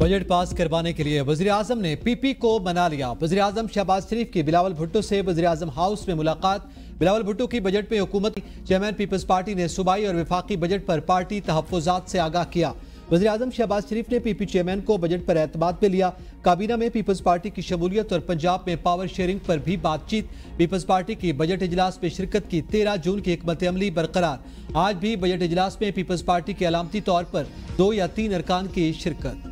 Budget pass करवाने के लिए वज़ीर आज़म ने पीपी को मना लिया। वज़ीर आज़म शहबाज शरीफ की बिलावल भुट्टो से वज़ीर आज़म हाउस में मुलाकात। बिलावल भुट्टो की बजट में हुकूमत चेयरमैन पीपल्स पार्टी ने सूबाई और वफाकी बजट पर पार्टी तहफ़्फ़ुज़ात से आगाह किया। वज़ीर आज़म शहबाज शरीफ ने पीपी चेयरमैन को बजट पर एतमाद पे लिया। काबीना में पीपल्स पार्टी की शमूलियत और पंजाब में पावर शेयरिंग पर भी बातचीत। पीपल्स पार्टी की बजट इजलास में शिरकत की 13 जून की हिकमत अमली बरकरार। आज भी बजट इजलास में पीपल्स पार्टी के अलामती तौर पर 2 या 3 अरकान की शिरकत।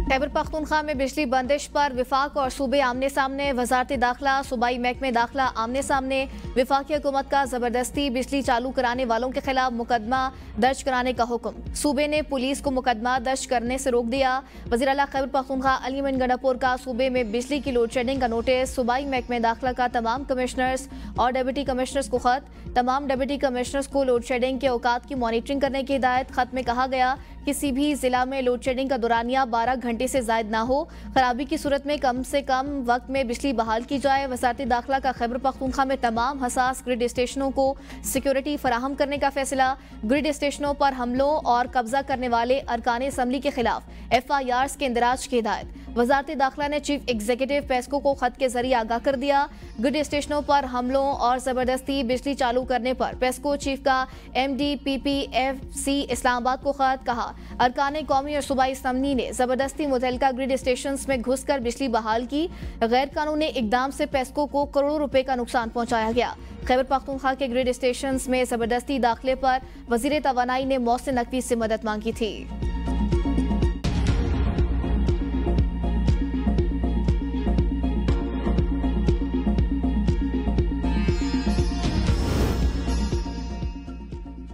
खैबर पख्तूनख्वा में बिजली बंदिश पर विफाक और सूबे आमने सामने। वजारत दाखिला सूबाई महकमे दाखिला आमने सामने। विफाकी हुकूमत का जबरदस्ती बिजली चालू कराने वालों के खिलाफ मुकदमा दर्ज कराने का हुक्म। सूबे ने पुलिस को मुकदमा दर्ज करने से रोक दिया। वज़ीर आला खैबर पख्तूनख्वा अली मोइन गंडापुर का सूबे में बिजली की लोड शेडिंग का नोटिस। सूबाई महकमे दाखिला का तमाम कमिश्नर्स और डिप्टी कमिश्नर्स को खत। तमाम डिप्टी कमिश्नर्स को लोड शेडिंग के औकात की मॉनिटरिंग करने की हिदायत। खत में कहा गया किसी भी जिला में लोड शेडिंग का दौरानिया 12 घंटे से जायद ना हो। खराबी की सूरत में कम से कम वक्त में बिजली बहाल की जाए। वजारत दाखिला का खैबर पख्तूनख्वा में तमाम हसास ग्रिड स्टेशनों को सिक्योरिटी फराहम करने का फैसला। ग्रिड स्टेशनों पर हमलों और कब्जा करने वाले अरकान असम्बली के खिलाफ FIRs के इंदराज की हिदायत। वजारत दाखिला ने चीफ एग्जीक्यूटिव पेस्को को खत के जरिए आगाह कर दिया। ग्रिड स्टेशनों पर हमलों और जबरदस्ती बिजली चालू करने पर पेस्को चीफ का MD PPFC इस्लामाबाद को खत। कहा अरकान कौमी और सूबाई असम्बली ने जबरदस्ती मुतल्लिका ग्रिड स्टेशन में घुसकर बिजली बहाल की। गैर कानूनी इकदाम से पेस्को को करोड़ों रुपए का नुकसान पहुंचाया गया। खैबर पख्तूनख्वा के ग्रिड स्टेशन में जबरदस्ती दाखिले पर वजीर तवानाई ने मौसम नकवी से मदद मांगी थी।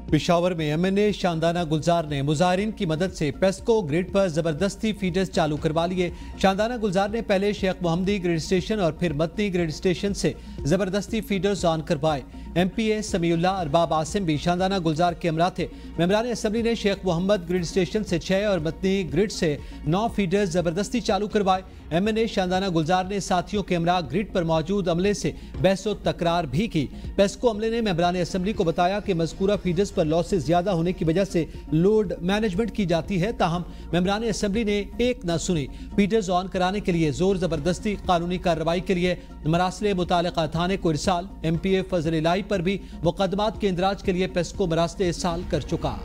पेशावर में MNA शानदाना गुलजार ने मुजाहिरीन की मदद से पेस्को ग्रिड पर जबरदस्ती फीडर्स चालू करवा लिए। शानदाना गुलजार ने पहले शेख मोहम्मदी ग्रिड स्टेशन और फिर मतनी ग्रिड स्टेशन से जबरदस्ती फीडर्स ऑन करवाए। MPA समीउल्ला अरबाब आसिम भी शानदाना गुलजार के हमरा थे। मेंबरान असम्बली ने शेख मोहम्मद ग्रिड स्टेशन से 6 और मतनी ग्रिड से 9 फीडर्स जबरदस्ती चालू करवाए। MNA शानदाना गुलजार ने साथियों के हमरा ग्रिड पर मौजूद अमले से बहसो तकरार भी की। पेस्को अमले ने मेंबरान असम्बली को बताया कि मज़कूरा फीडर्स पर लॉसेस ज्यादा होने की वजह से लोड मैनेजमेंट की जाती है। ताहम मेंबरान असम्बली ने एक न सुनी। फीडर्स ऑन कराने के लिए जोर जबरदस्ती कानूनी कार्रवाई के लिए मरासले मुतालिका थाने को इरसाल। MPA फजल इलाही पर भी मुकदमात के इंदराज के लिए पेस्को मरासले इरसाल कर चुका।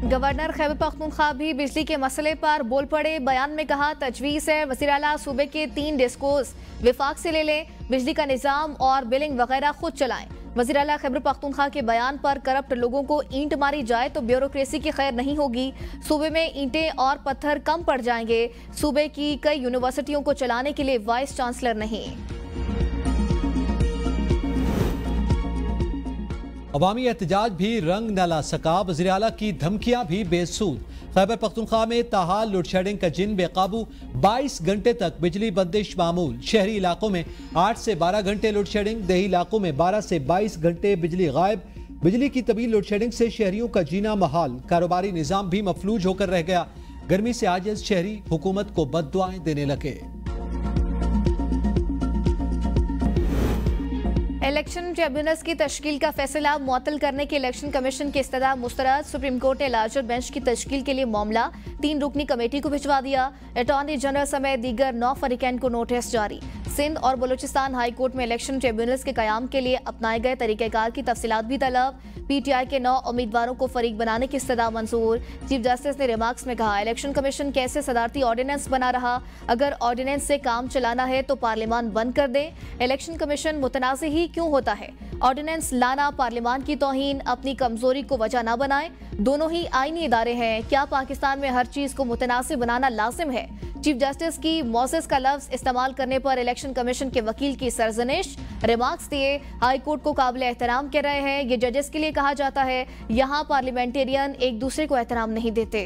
गवर्नर खैबर पख्तूनख्वा भी बिजली के मसले पर बोल पड़े। बयान में कहा तजवीज़ है वज़ीर आला सूबे के 3 डिस्कोस विफाक से ले लें, बिजली का निज़ाम और बिलिंग वगैरह खुद चलाएं। वज़ीर आला खैबर पख्तूनख्वा के बयान पर करप्ट लोगों को ईंट मारी जाए तो ब्यूरोक्रेसी की खैर नहीं होगी। सूबे में ईंटें और पत्थर कम पड़ जाएंगे। सूबे की कई यूनिवर्सिटियों को चलाने के लिए वाइस चांसलर नहीं। अवामी एहतजाज भी रंग न ला सका। वज़ीर आला की धमकियां भी बेसूद। खैबर पख्तूनख्वा में ताहाल लोड शेडिंग का जिन बेकाबू। 22 घंटे तक बिजली बंदिश मामूल। शहरी इलाकों में 8 से 12 घंटे लोड शेडिंग। देही इलाकों में 12 से 22 घंटे बिजली गायब। बिजली की तवील लोड शेडिंग से शहरियों का जीना महाल। कारोबारी निजाम भी मफलूज होकर रह गया। गर्मी से आजिज़ शहरी हुकूमत को बद्दुआएं देने लगे। इलेक्शन ट्रिब्यूनल्स की तश्कील का फैसला मुअत्तल करने के इलेक्शन कमीशन की इस्तदा मुस्तरद। सुप्रीम कोर्ट ने लार्जर बेंच की तश्कील के लिए मामला 3 रुकनी कमेटी को भिजवा दिया। अटॉर्नी जनरल समेत दीगर 9 फरीकैन को नोटिस जारी। सिंध और बलूचिस्तान हाई कोर्ट में इलेक्शन ट्रिब्यूनल्स के कयाम के लिए अपनाए गए तरीक़ेकार की तफसीलात भी तलब। PTI के 9 उम्मीदवारों को फरीक बनाने की इस्तदा मंजूर। चीफ जस्टिस ने रिमार्क्स में कहा इलेक्शन कमीशन कैसे सदारती ऑर्डिनेंस बना रहा। अगर ऑर्डिनेंस से काम चलाना है तो पार्लियामान बंद कर दे। इलेक्शन कमीशन मुतनाज़ ही क्यों होता है। ऑर्डिनेंस लाना पार्लियामान की तौहीन, अपनी कमजोरी को वजह न बनाए। दोनों ही आईनी इदारे हैं। क्या पाकिस्तान में हर चीज को मुतनासिब बनाना लाजिम है। चीफ जस्टिस की मौसेस का लफ्ज इस्तेमाल करने पर इलेक्शन कमीशन के वकील की सरजनिश। रिमार्क्स दिए हाई कोर्ट को काबिल एहतराम कह रहे हैं। ये जजेस के लिए कहा जाता है। यहाँ पार्लियामेंटेरियन एक दूसरे को एहतराम नहीं देते।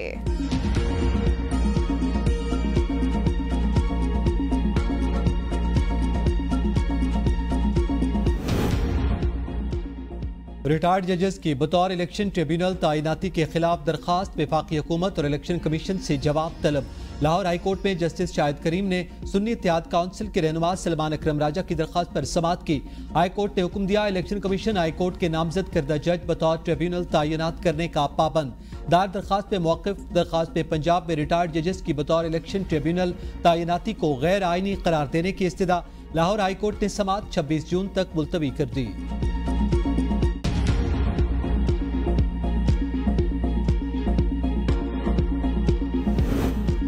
रिटायर्ड जजेस की बतौर इलेक्शन ट्रिब्यूनल तैनाती के खिलाफ दरखास्त। वफाकी हुकूमत और इलेक्शन कमीशन से जवाब तलब। लाहौर हाई कोर्ट में जस्टिस शाहिद करीम ने सुन्नी इत्तेहाद काउंसिल के रहनुमा सलमान अकरम राजा की दरख्वास्त पर समाअत की। हाई कोर्ट ने हुक्म दिया, इलेक्शन कमीशन हाई कोर्ट के नामजद करदा जज बतौर ट्रिब्यूनल तैनात करने का पाबंद। दायर दरख्वास्त पे मौक़िफ़ दरख्वास्त में पंजाब में रिटायर्ड जजेस की बतौर इलेक्शन ट्रिब्यूनल तैनाती को गैर आइनी करार देने की इस्तदा। लाहौर हाई कोर्ट ने समाअत 26 जून तक मुलतवी कर दी।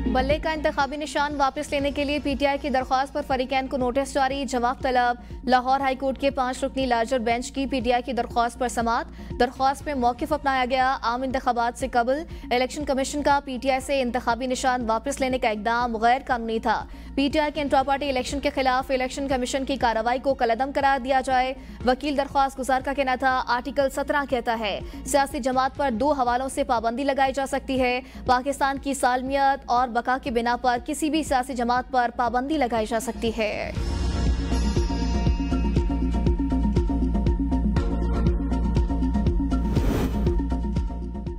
बल्ले का इंतखाबी निशान वापस लेने के लिए पीटीआई की दरख्वास्त पर फरीकैन को नोटिस जारी, जवाब तलब। लाहौर हाई कोर्ट के 5 रुकनी लार्जर बेंच की पीटीआई की दरख्वास्त पर समाअत। दरख्वास्त में मौक़िफ़ अपनाया गया, आम इंतखाबात से कबल इलेक्शन कमीशन का पीटीआई से इंतखाबी निशान वापस लेने का इकदाम गैर कानूनी था। पीटीआई के इंट्रा पार्टी इलेक्शन के खिलाफ इलेक्शन कमीशन की कार्रवाई को कलअदम करार दिया जाए। वकील दरख्वास्त गुजार का कहना था, आर्टिकल 17 कहता है सियासी जमात पर 2 हवालों से पाबंदी लगाई जा सकती है। पाकिस्तान की सालमियत और बका की बिना पर किसी भी सियासी जमात पर पाबंदी लगाई जा सकती है।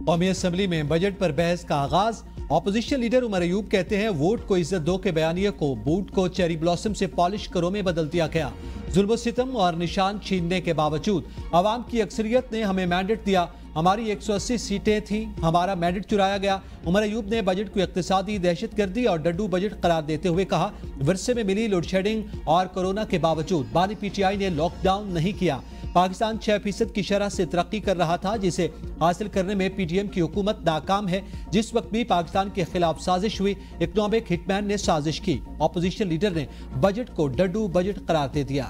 कौमी असेंबली में बजट पर बहस का आगाज। ऑपोजिशन लीडर उमर अयूब कहते हैं, वोट को इज्जत दो के बयानिए को बूट को चेरी ब्लॉसम से पॉलिश करो में बदल दिया गया। जुल्म सितम और निशान छीनने के बावजूद अवाम की अक्सरियत ने हमें मैंडेट दिया, हमारी 180 सीटें थीं, हमारा मैंडेट चुराया गया। उमर अयूब ने बजट को इक्तिसादी दहशतगर्दी और डड्डू बजट करार देते हुए कहा, विरसे में मिली लोड शेडिंग और कोरोना के बावजूद बानी पीटीआई ने लॉकडाउन नहीं किया। पाकिस्तान 6% की शरह से तरक्की कर रहा था, जिसे हासिल करने में पीटीएम की हुकूमत नाकाम है। जिस वक्त भी पाकिस्तान के खिलाफ साजिश हुई, इकोनॉमिक हिटमैन ने साजिश की। ऑपोजिशन लीडर ने बजट को डड्डू बजट करार दे दिया।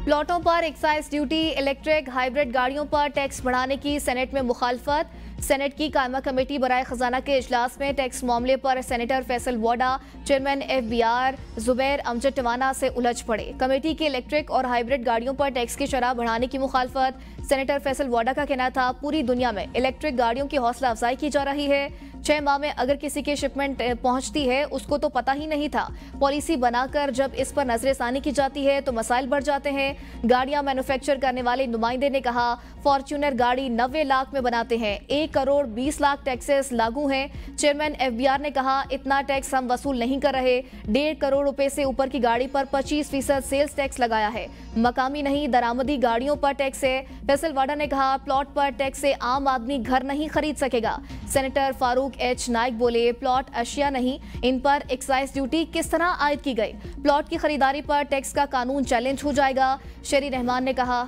प्लॉटों पर एक्साइज ड्यूटी, इलेक्ट्रिक हाइब्रिड गाड़ियों पर टैक्स बढ़ाने की सेनेट में मुखालफत। सेनेट की कायमा कमेटी बराए खजाना के इजलास में टैक्स मामले पर सेनेटर फैसल वाडा, चेयरमैन FBR जुबैर अमजद टवाना से उलझ पड़े। कमेटी की इलेक्ट्रिक और हाइब्रिड गाड़ियों पर टैक्स की शरह बढ़ाने की मुखालफत। सेनेटर फैसल वाडा का कहना था, पूरी दुनिया में इलेक्ट्रिक गाड़ियों की हौसला अफजाई की जा रही है। 6 माह में अगर किसी की शिपमेंट पहुंचती है, उसको तो पता ही नहीं था। पॉलिसी बनाकर जब इस पर नजरसानी की जाती है तो मसाइल बढ़ जाते हैं। गाड़ियां मैन्युफैक्चर करने वाले नुमाइंदे ने कहा, फॉर्च्यूनर गाड़ी 90 लाख में बनाते हैं, 1 करोड़ 20 लाख टैक्सेस लागू हैं। चेयरमैन FBR ने कहा, इतना टैक्स हम वसूल नहीं कर रहे। 1.5 करोड़ रुपए से ऊपर की गाड़ी पर 25% सेल्स टैक्स लगाया है। मकामी नहीं दरामदी गाड़ियों पर टैक्स है। फैसल वाडा ने कहा, प्लॉट पर टैक्स से आम आदमी घर नहीं खरीद सकेगा। सेनेटर फारूक H नाइक बोले, प्लॉट अशिया नहीं, इन पर एक्साइज ड्यूटी किस तरह आयद की गई। प्लॉट की खरीदारी पर टैक्स का कानून चैलेंज हो जाएगा। शेरी रहमान ने कहा,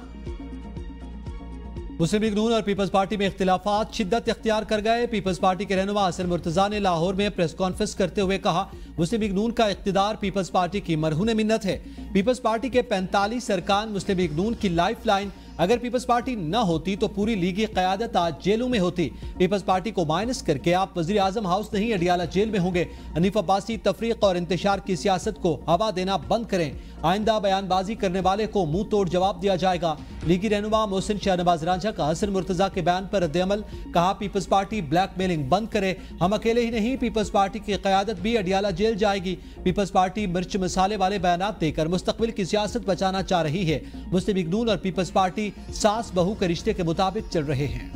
मुस्लिम लीग नून और पीपल्स पार्टी में इख्तिलाफात शिद्दत इख्तियार कर गए। पीपल्स पार्टी के रहनुमा हसन मुर्तजा ने लाहौर में प्रेस कॉन्फ्रेंस करते हुए कहा, मुस्लिम लीग नून का इख्तिदार पीपल्स पार्टी की मरहून मिन्नत है। पीपल्स पार्टी के 45 अरकान मुस्लिम लीग नून की लाइफ लाइन। अगर पीपल्स पार्टी न होती तो पूरी लीगी क़यादत आज जेलों में होती। पीपल्स पार्टी को माइनस करके आप वज़ीर आज़म हाउस नहीं अडियाला जेल में होंगे। हनीफ अब्बासी तफरीक और इंतशार की सियासत को हवा देना बंद करें। आइंदा बयानबाजी करने वाले को मुंह तोड़ जवाब दिया जाएगा। लीगी रहनुमा मोहसिन शाहनवाज रांझा का हसन मुर्तजा के बयान पर रद्द-ए-अमल, कहा, पीपल्स पार्टी ब्लैकमेलिंग बंद करे। हम अकेले ही नहीं, पीपल्स पार्टी की क़यादत भी अडियाला जेल जाएगी। पीपल्स पार्टी मिर्च मसाले वाले बयान देकर मुस्तकबिल की सियासत बचाना चाह रही है। मुस्लिम लीग नून और पीपल्स पार्टी सास बहू के रिश्ते के मुताबिक चल रहे हैं।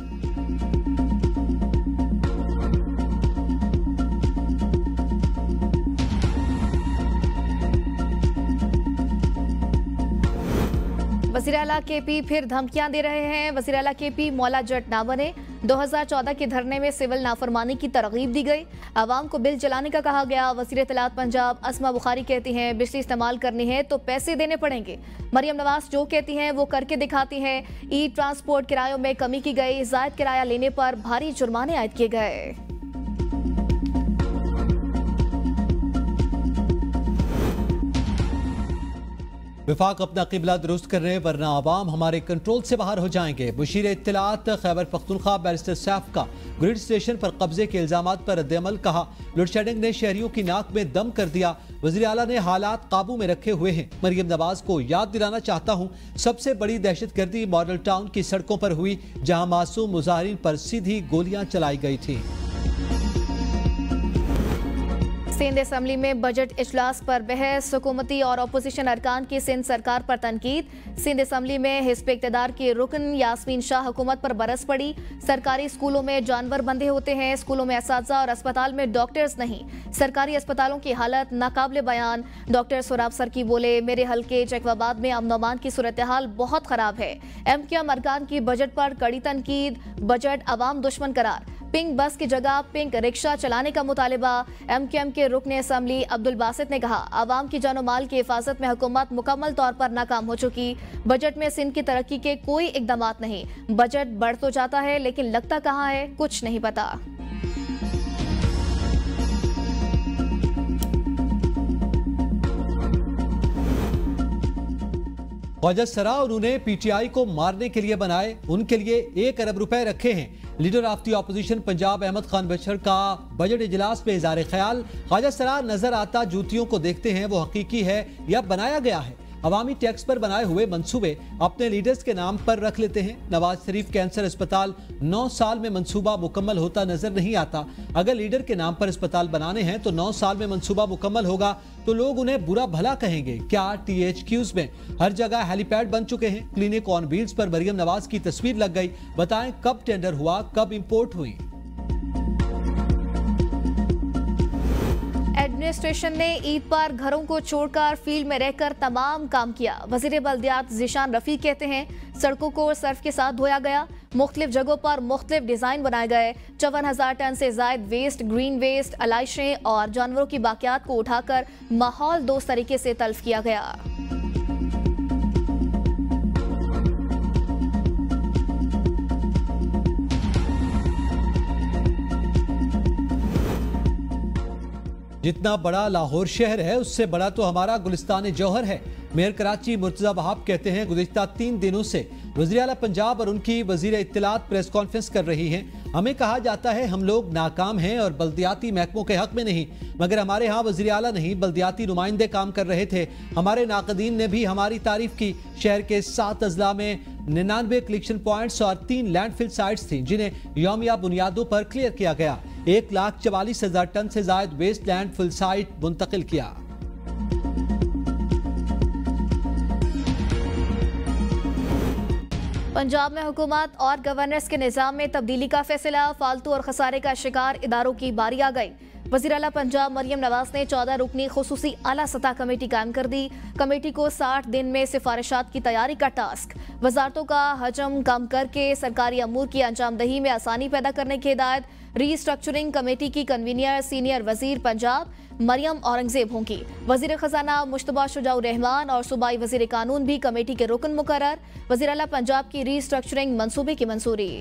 वज़ीर आला KP फिर धमकियां दे रहे हैं। वज़ीर आला KP मौला जट ना बने। 2014 के धरने में सिविल नाफरमानी की तरगीब दी गई। आवाम को बिल जलाने का कहा गया। वज़ीर इत्तलात पंजाब अस्मा बुखारी कहती हैं, बिजली इस्तेमाल करनी है तो पैसे देने पड़ेंगे। मरियम नवाज जो कहती हैं वो करके दिखाती हैं। ई ट्रांसपोर्ट किरायों में कमी की गई। ज़ायद किराया लेने पर भारी जुर्माने आयद किए गए। विफाक अपना किबला दुरुस्त कर रहे, वरना आवाम हमारे कंट्रोल से बाहर हो जाएंगे। बशीर इत्तलात खैबर पख्तूनख्वा बैरिस्टर सैफ का ग्रिड स्टेशन पर कब्जे के इल्जामात पर रद्द-ए-अमल, कहा, लोड शेडिंग ने शहरियों की नाक में दम कर दिया। वज़ीर आला ने हालात काबू में रखे हुए हैं। मरियम नवाज को याद दिलाना चाहता हूँ, सबसे बड़ी दहशतगर्दी मॉडल टाउन की सड़कों पर हुई, जहाँ मासूम मुजाहिरीन पर सीधी गोलियां चलाई गई थी। सिंध असम्बली में बजट इजलास पर बहस, हुकूमती और अपोजिशन अरकान की सिंध सरकार पर तनकीद। सिंध असम्बली में हिज़्ब इक़्तिदार की रुकन यास्मीन शाह हुकूमत पर बरस पड़ी। सरकारी स्कूलों में जानवर बंधे होते हैं, स्कूलों में असातिज़ा और अस्पताल में डॉक्टर्स नहीं। सरकारी अस्पतालों की हालत नाकाबिले बयान। डॉक्टर सुराब सरकी बोले, मेरे हल्के चकवाबाद में अमन अमान की सूरत हाल बहुत खराब है। MQM अरकान की बजट पर कड़ी तनकीद, बजट अवाम दुश्मन करार। पिंक बस की जगह पिंक रिक्शा चलाने का मुतालिबा। MQM के रुकने असम्बली अब्दुल बासित ने कहा, आवाम की जानो माल की हिफाजत में हुकूमत मुकम्मल तौर पर नाकाम हो चुकी। बजट में सिंध की तरक्की के कोई इकदामात नहीं। बजट बढ़ तो जाता है लेकिन लगता कहाँ है, कुछ नहीं पता। ख्वाजा सरा और उन्हें PTI को मारने के लिए बनाए, उनके लिए 1 अरब रुपए रखे हैं। Leader of the opposition Punjab Ahmad Khan Bashar का बजट इजलास में इज़हार ख्याल। ख्वाजा सरा नजर आता जूतियों को देखते हैं, वो हकीकी है या बनाया गया है। अवामी टैक्स पर बनाए हुए मंसूबे अपने लीडर्स के नाम पर रख लेते हैं। नवाज शरीफ कैंसर अस्पताल 9 साल में मंसूबा मुकम्मल होता नजर नहीं आता। अगर लीडर के नाम पर अस्पताल बनाने हैं तो 9 साल में मंसूबा मुकम्मल होगा तो लोग उन्हें बुरा भला कहेंगे। क्या THQs में हर जगह हेलीपैड बन चुके हैं? क्लिनिक ऑन व्हील्स पर मरियम नवाज की तस्वीर लग गई। बताएं कब टेंडर हुआ, कब इंपोर्ट हुई? एडमिनिस्ट्रेशन ने ईद पर घरों को छोड़कर फील्ड में रहकर तमाम काम किया। वजीर बल्दियात ज़ीशान रफ़ी कहते हैं, सड़कों को सर्फ के साथ धोया गया, मुख्तलिफ जगहों पर मुख्तलिफ डिजाइन बनाए गए। 54,000 टन से जायद वेस्ट, ग्रीन वेस्ट, अलाइशें और जानवरों की बाकियात को उठाकर माहौल दोस्त तरीके से तल्फ किया गया। जितना बड़ा लाहौर शहर है उससे बड़ा तो हमारा गुलिस्तान जौहर है। मेयर कराची मुर्तजा वहाब कहते हैं, गुज़िश्ता 3 दिनों से वज़ीर आला पंजाब और उनकी वज़ीर इत्तलात प्रेस कॉन्फ्रेंस कर रही हैं। हमें कहा जाता है हम लोग नाकाम हैं और बल्दियाती महकमों के हक में नहीं, मगर हमारे यहाँ वज़ीर आला नहीं बल्दियाती नुमाइंदे काम कर रहे थे। हमारे नाकदीन ने भी हमारी तारीफ की। शहर के 7 अजला में 99 कलेक्शन पॉइंट्स और 3 लैंडफिल साइट्स थी जिन्हें यौमिया बुनियादों पर क्लियर किया गया। 1,44,000 टन से जायद वेस्ट लैंडफिल साइट मुंतकिल किया। पंजाब में हुकूमत और गवर्नर्स के निज़ाम में तब्दीली का फैसला। फालतू और खसारे का शिकार इदारों की बारी आ गई। वज़ीर आला पंजाब मरियम नवाज ने 14 रुकनी खुसूसी आला सतह कमेटी कायम कर दी। कमेटी को 60 दिन में सिफारिशात की तैयारी का टास्क। वजारतों का हजम कम करके सरकारी अमूर की अंजामदही में आसानी पैदा करने की हिदायत। रीस्ट्रक्चरिंग कमेटी की कन्वीनियर सीनियर वजीर पंजाब मरियम औरंगजेब होंगी। वजीर खजाना मुश्तबा शुजाउर रहमान और सूबाई वजीर कानून भी कमेटी के रुकन मुकर्रर। वजीर आला पंजाब की रीस्ट्रक्चरिंग मंसूबे की मंजूरी।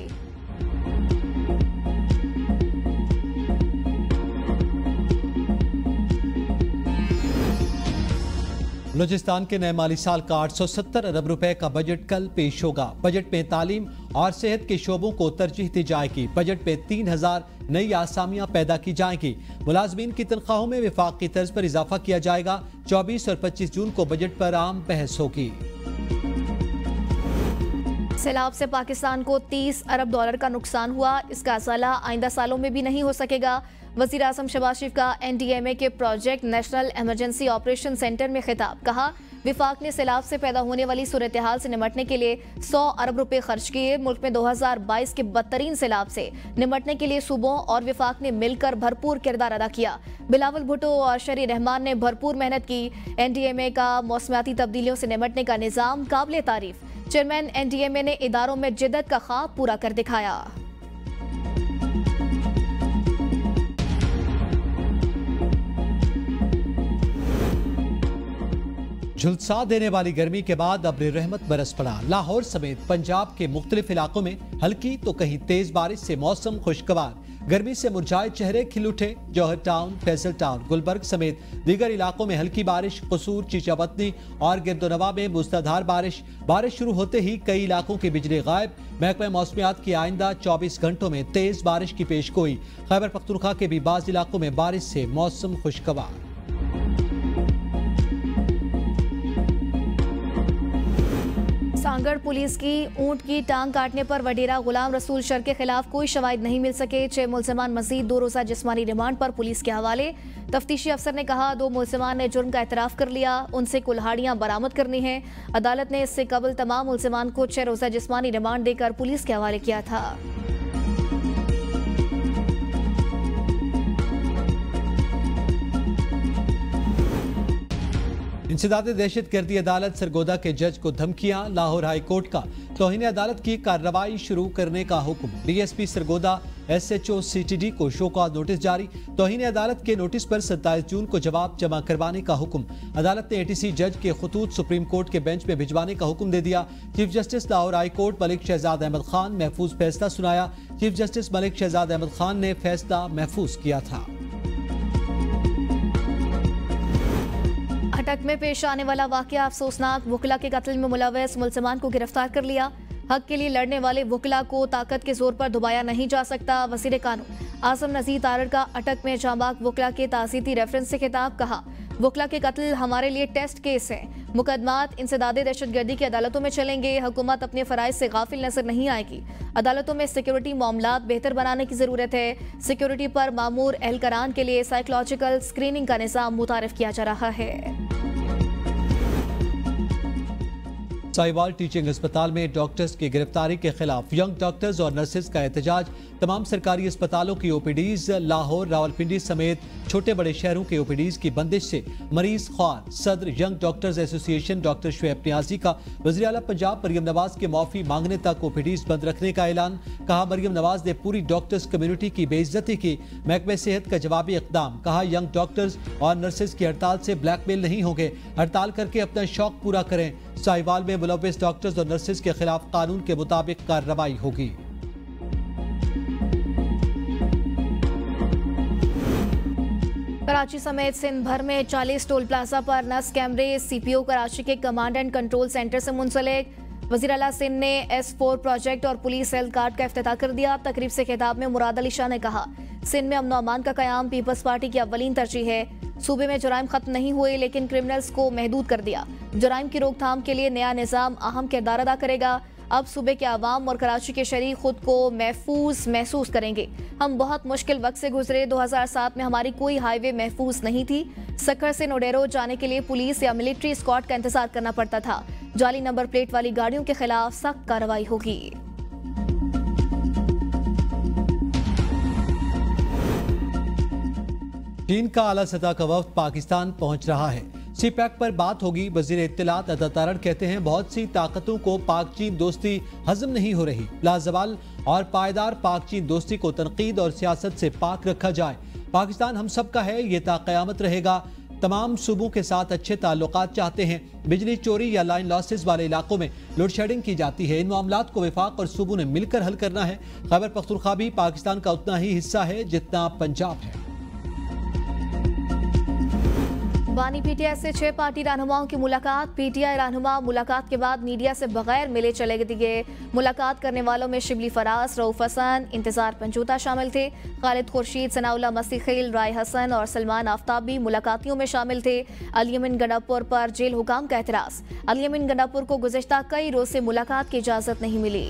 बलूचिस्तान के नए माली साल का 870 अरब रुपए का बजट कल पेश होगा। बजट में तालीम और सेहत के शोबों को तरजीह दी जाएगी। बजट में 3000 नई आसामियां पैदा की जाएंगी। मुलाजमीन की तनख्वाहों में विफाक की तर्ज पर इजाफा किया जाएगा। 24 और 25 जून को बजट पर आम बहस होगी। सैलाब से पाकिस्तान को 30 अरब डॉलर का नुकसान हुआ। इसका असाला आइंदा सालों में भी नहीं हो सकेगा। वज़ीर आज़म शहबाज शरीफ का NDMA के project national emergency operation centre में खिताब। कहा, विफाक ने सैलाब से पैदा होने वाली सूरत हाल से निमटने के लिए 100 अरब रुपए खर्च किए। मुल्क में 2022 के बदतरीन सैलाब से निमटने के लिए सूबों और विफाक ने मिलकर भरपूर किरदार अदा किया। बिलावल भुट्टो और शरी रहमान ने भरपूर मेहनत की। NDMA का मौसमियाती तब्दीलियों से निमटने का निज़ाम काबिल तारीफ। चेयरमैन NDMA ने इदारों में जिद्दत का ख्वाब पूरा कर दिखाया। झुलसा देने वाली गर्मी के बाद अब्र रहमत बरस पड़ा। लाहौर समेत पंजाब के मुख्तलिफ इलाकों में हल्की तो कहीं तेज बारिश से मौसम खुशगवार। गर्मी से मुरझाए चेहरे खिल उठे। जौहर टाउन, फैसल टाउन, गुलबर्ग समेत दीगर इलाकों में हल्की बारिश। कसूर, चीचावतनी और गिरदोनवा में मूसलाधार बारिश शुरू होते ही कई इलाकों की बिजली गायब। महकमा मौसमियात की आइंदा 24 घंटों में तेज बारिश की पेशगोई। खैबर पख्तूनख्वा के भी बाज़ इलाकों में बारिश से मौसम खुशगवार। सांगड़ पुलिस की ऊंट की टांग काटने पर वडेरा गुलाम रसूल शर के खिलाफ कोई शवाहिद नहीं मिल सके। 6 मुलजमान मजीद 2 रोजा जिस्मानी रिमांड पर पुलिस के हवाले। तफ्तीशी अफसर ने कहा 2 मुलजमान ने जुर्म का एतराफ कर लिया, उनसे कुल्हाड़ियां बरामद करनी है। अदालत ने इससे कबल तमाम मुलजमान को 6 रोजा जिस्मानी रिमांड देकर पुलिस के हवाले किया था। इंसदाद दहशतगर्दी अदालत सरगोदा के जज को धमकियां। लाहौर हाई कोर्ट का तौहीन अदालत की कार्रवाई शुरू करने का हुक्म। डीएसपी सरगोदा SHO CTD को शो कॉज नोटिस जारी। तौहीन अदालत के नोटिस पर 27 जून को जवाब जमा करवाने का हुक्म। अदालत ने ATC जज के खतूत सुप्रीम कोर्ट के बेंच में भिजवाने का हुक्म दे दिया। Chief justice Lahore high court Malik Shahzad Ahmad Khan महफूज फैसला सुनाया। चीफ जस्टिस मलिक शहजाद अहमद खान ने फैसला महफूज किया था। अटक में पेश आने वाला वाकया अफसोसनाक। वुकला के कत्ल में मुलव्वस मुलजमान को गिरफ्तार कर लिया। हक के लिए लड़ने वाले वुकला को ताकत के जोर पर दबाया नहीं जा सकता। वज़ीर कानून आज़म नज़ीर तारड़ का अटक में जांबाग वुकला के ताज़ीती रेफरेंस से खिताब। कहा वुकला के कत्ल हमारे लिए टेस्ट केस है। मुकदमात इंसदादे दहशतगर्दी की अदालतों में चलेंगे। हुकूमत अपने फ़राइज़ से गाफिल नजर नहीं आएगी। अदालतों में सिक्योरिटी मामलात बेहतर बनाने की ज़रूरत है। सिक्योरिटी पर मामूर एहलकारान के लिए साइकोलॉजिकल स्क्रीनिंग का निज़ाम मुतारिफ किया जा रहा है। साहिवाल टीचिंग अस्पताल में डॉक्टर्स की गिरफ्तारी के खिलाफ यंग डॉक्टर्स और नर्सेज का एहतजाज। तमाम सरकारी अस्पतालों की OPDs लाहौर रावलपिंडी समेत छोटे बड़े शहरों के OPDs की बंदिश से मरीज ख्वार। सदर young doctors association doctor Shoaib Niazi का वज़ीर आला पंजाब मरियम नवाज के माफी मांगने तक OPDs बंद रखने का ऐलान। कहा मरियम नवाज ने पूरी डॉक्टर्स कम्युनिटी की बेइज्जती की। महकमे सेहत का जवाबी इकदाम। कहा यंग डॉक्टर्स और नर्सेज की हड़ताल से ब्लैकमेल नहीं होंगे। हड़ताल करके अपना शौक पूरा करें। साहिवाल में मुलव्वस डॉक्टर्स और नर्सेज के खिलाफ कानून के मुताबिक कार्रवाई होगी। कराची समेत सिंध भर में 40 टोल प्लाजा पर नस कैमरे। CPO कराची के कमांड एंड कंट्रोल सेंटर से मुंसलिक। वज़ीर आला सिंध ने S4 प्रोजेक्ट और पुलिस हेल्थ कार्ड का इफ्तिताह कर दिया। तकरीब से खिताब में मुराद अली शाह ने कहा सिंध में अमन व अमान का क़याम पीपल्स पार्टी की अव्वलीन तरजीह है। सूबे में जुराइम खत्म नहीं हुए लेकिन क्रिमिनल्स को महदूद कर दिया। जुराइम की रोकथाम के लिए नया निज़ाम अहम किरदार अदा करेगा। अब सूबे के आवाम और कराची के शहरी खुद को महफूज महसूस करेंगे। हम बहुत मुश्किल वक्त से गुजरे। 2007 में हमारी कोई हाईवे महफूज नहीं थी। सक्खर से नोडेरो जाने के लिए पुलिस या मिलिट्री स्क्वाड का इंतजार करना पड़ता था। जाली नंबर प्लेट वाली गाड़ियों के खिलाफ सख्त कार्रवाई होगी। चीन का आला सतह का वफ्द पाकिस्तान पहुंच रहा है। CPEC पर बात होगी। वजीर इत्तलात अता तारड़ कहते हैं बहुत सी ताकतों को पाक चीन दोस्ती हजम नहीं हो रही। लाजवाल और पायदार पाक चीन दोस्ती को तनकीद और सियासत से पाक रखा जाए। पाकिस्तान हम सब का है, ये ता क़यामत रहेगा। तमाम सूबों के साथ अच्छे ताल्लुकात चाहते हैं। बिजली चोरी या लाइन लॉसेस वाले इलाकों में लोड शेडिंग की जाती है। इन मामलात को वफाक और सूबों ने मिलकर हल करना है। खैबर पख्तूनख्वा भी पाकिस्तान का उतना ही हिस्सा है जितना पंजाब है। बानी PTI से 6 पार्टी रहनुमाओं की मुलाकात। PTI रहनुमा मुलाकात के बाद मीडिया से बगैर मिले चले गए। मुलाकात करने वालों में शिबली फराज, रऊफ हसन, इंतजार पंजूता शामिल थे। खालिद खुर्शीद, सनाउल्लाह मसीखिल, राय हसन और सलमान आफ्ताब भी मुलाकातियों में शामिल थे। अल-यमन गंडापुर पर जेल हुकाम का एतराज। अल-यमन गंडापुर को गुज़िश्ता कई रोज से मुलाकात की इजाजत नहीं मिली।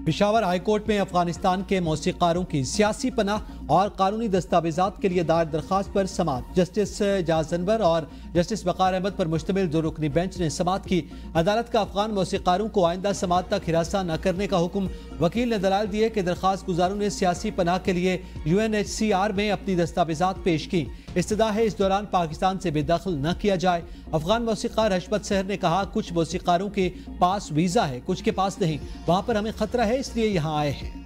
पेशावर हाईकोर्ट में अफगानिस्तान के मौसीकारों की सियासी पनाह और कानूनी दस्तावेजात के लिए दायर दरखास्त पर समाअत। जस्टिस एजाज अनवर और जस्टिस वकार अहमद पर मुश्तमिल 2 रुकनी बेंच ने समाअत की। अदालत का अफगान मौसीकारों को आइंदा समाअत तक हिरासा न करने का हुक्म। वकील ने दलाल दिए कि दरखास्त गुजारों ने सियासी पनाह के लिए UNHCR में अपनी दस्तावेजात पेश की। इस्तदा है इस दौरान पाकिस्तान से बेदखल न किया जाए। अफगान मौसीकार हशमत सहर ने कहा कुछ मौसीकारों के पास वीजा है, कुछ के पास नहीं। वहां पर हमें खतरा है, इसलिए यहाँ आए हैं।